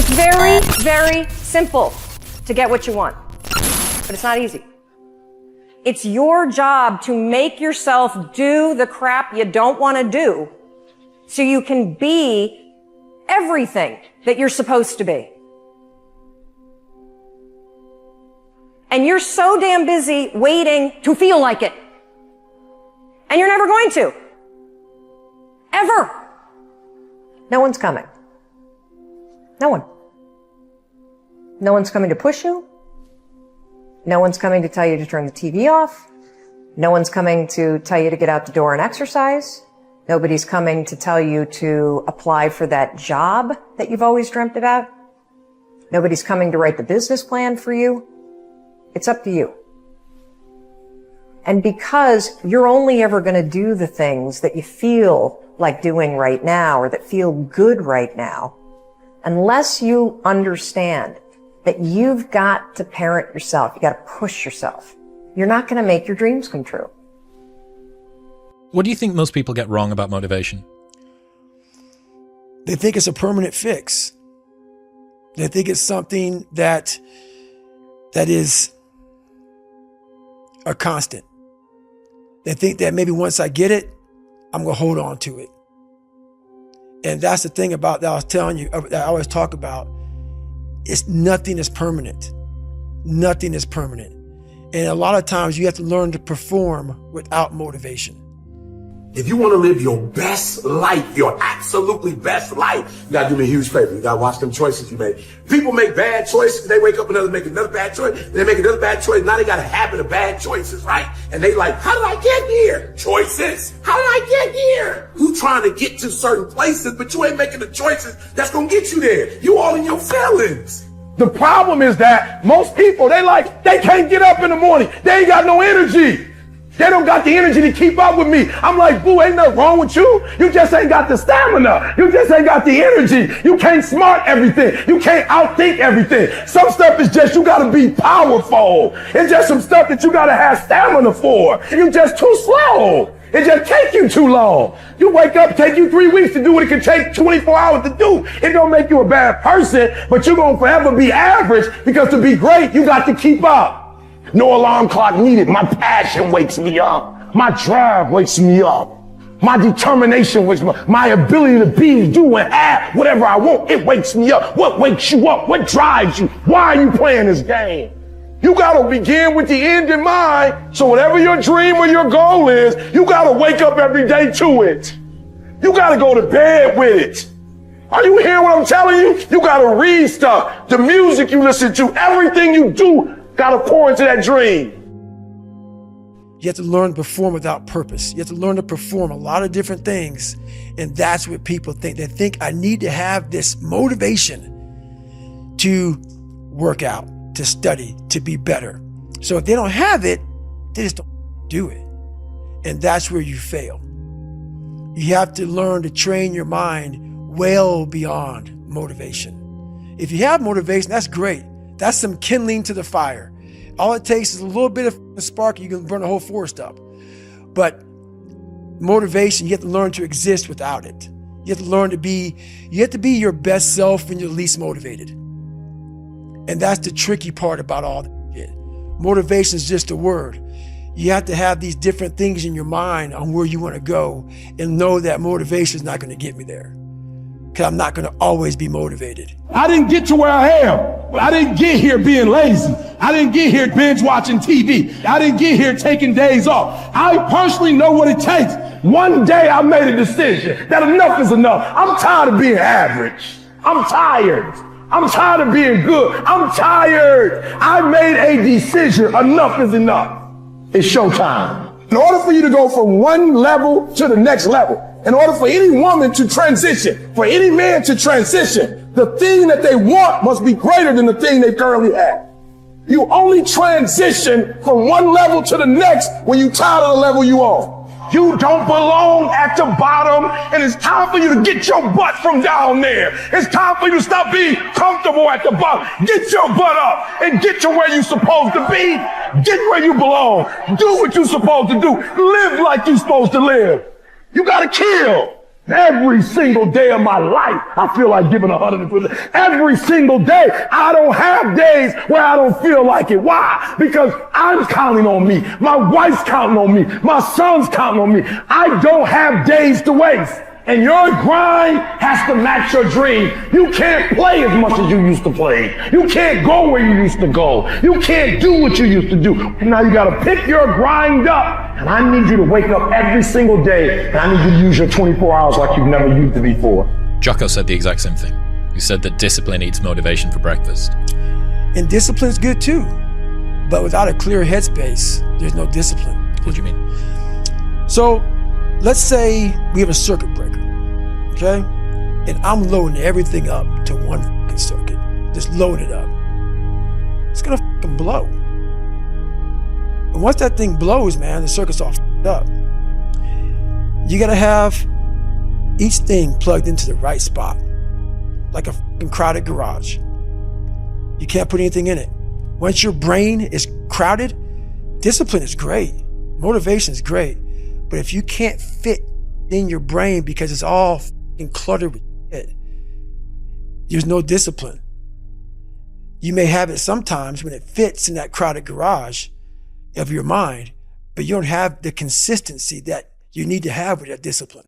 It's very, very simple to get what you want, but it's not easy. It's your job to make yourself do the crap you don't want to do so you can be everything that you're supposed to be. And you're so damn busy waiting to feel like it. And you're never going to. Ever. No one's coming. No one. No one's coming to push you. No one's coming to tell you to turn the TV off. No one's coming to tell you to get out the door and exercise. Nobody's coming to tell you to apply for that job that you've always dreamt about. Nobody's coming to write the business plan for you. It's up to you. And because you're only ever going to do the things that you feel like doing right now or that feel good right now, unless you understand that you've got to parent yourself, you got to push yourself, you're not going to make your dreams come true. What do you think most people get wrong about motivation? They think it's a permanent fix. They think it's something that is a constant. They think that maybe once I get it, I'm going to hold on to it. And that's the thing about that I was telling you, that I always talk about. Nothing is permanent. Nothing is permanent. And a lot of times you have to learn to perform without motivation. If you want to live your best life, your absolutely best life, you got to do me a huge favor. You got to watch them choices you make. People make bad choices. They wake up and make another bad choice. They make another bad choice. Now they got a habit of bad choices, right? And they like, how did I get here? Choices. How did I get here? You trying to get to certain places, but you ain't making the choices that's going to get you there. You all in your feelings. The problem is that most people, they can't get up in the morning. They ain't got no energy. They don't got the energy to keep up with me. I'm like, boo, ain't nothing wrong with you. You just ain't got the stamina. You just ain't got the energy. You can't smart everything. You can't outthink everything. Some stuff is just, you gotta be powerful. It's just some stuff that you gotta have stamina for. You just too slow. It just take you too long. You wake up, take you 3 weeks to do what it can take 24 hours to do. It don't make you a bad person, but you're gonna forever be average because to be great, you got to keep up. No alarm clock needed. My passion wakes me up. My drive wakes me up. My determination wakes me up. My ability to be, do, and have whatever I want, it wakes me up. What wakes you up? What drives you? Why are you playing this game? You gotta begin with the end in mind. So whatever your dream or your goal is, you gotta wake up every day to it. You gotta go to bed with it. Are you hearing what I'm telling you? You gotta read stuff. The music you listen to, everything you do, gotta pour into that dream. You have to learn to perform without purpose. You have to learn to perform a lot of different things. And that's what people think. They think I need to have this motivation to work out, to study, to be better. So if they don't have it, they just don't do it. And that's where you fail. You have to learn to train your mind well beyond motivation. If you have motivation, that's great. That's some kindling to the fire. All it takes is a little bit of a spark, you can burn the whole forest up. But motivation, you have to learn to exist without it. You have to learn to be, you have to be your best self when you're least motivated. And that's the tricky part about all that. Motivation is just a word. You have to have these different things in your mind on where you want to go and know that motivation is not going to get me there. Because I'm not going to always be motivated. I didn't get to where I am. I didn't get here being lazy. I didn't get here binge watching TV. I didn't get here taking days off. I personally know what it takes. One day I made a decision that enough is enough. I'm tired of being average. I'm tired. I'm tired of being good. I'm tired. I made a decision. Enough is enough. It's showtime. In order for you to go from one level to the next level, in order for any woman to transition, for any man to transition, the thing that they want must be greater than the thing they currently have. You only transition from one level to the next when you're tired of the level you on. You don't belong at the bottom, and it's time for you to get your butt from down there. It's time for you to stop being comfortable at the bottom. Get your butt up and get to where you're supposed to be. Get where you belong. Do what you're supposed to do. Live like you're supposed to live. You gotta kill. Every single day of my life, I feel like giving 100%. Every single day, I don't have days where I don't feel like it. Why? Because I'm counting on me. My wife's counting on me. My son's counting on me. I don't have days to waste. And your grind has to match your dream. You can't play as much as you used to play. You can't go where you used to go. You can't do what you used to do. And now you got to pick your grind up. And I need you to wake up every single day. And I need you to use your 24 hours like you've never used it before. Jocko said the exact same thing. He said that discipline eats motivation for breakfast. And discipline's good too. But without a clear headspace, there's no discipline. What do you mean? So let's say we have a circuit breaker, okay? And I'm loading everything up to one fucking circuit. Just load it up. It's gonna fucking blow. And once that thing blows, man, the circuit's all fucked up. You gotta have each thing plugged into the right spot, like a fucking crowded garage. You can't put anything in it. Once your brain is crowded, discipline is great. Motivation is great. But if you can't fit in your brain because it's all fucking cluttered with shit, there's no discipline. You may have it sometimes when it fits in that crowded garage of your mind, but you don't have the consistency that you need to have with that discipline.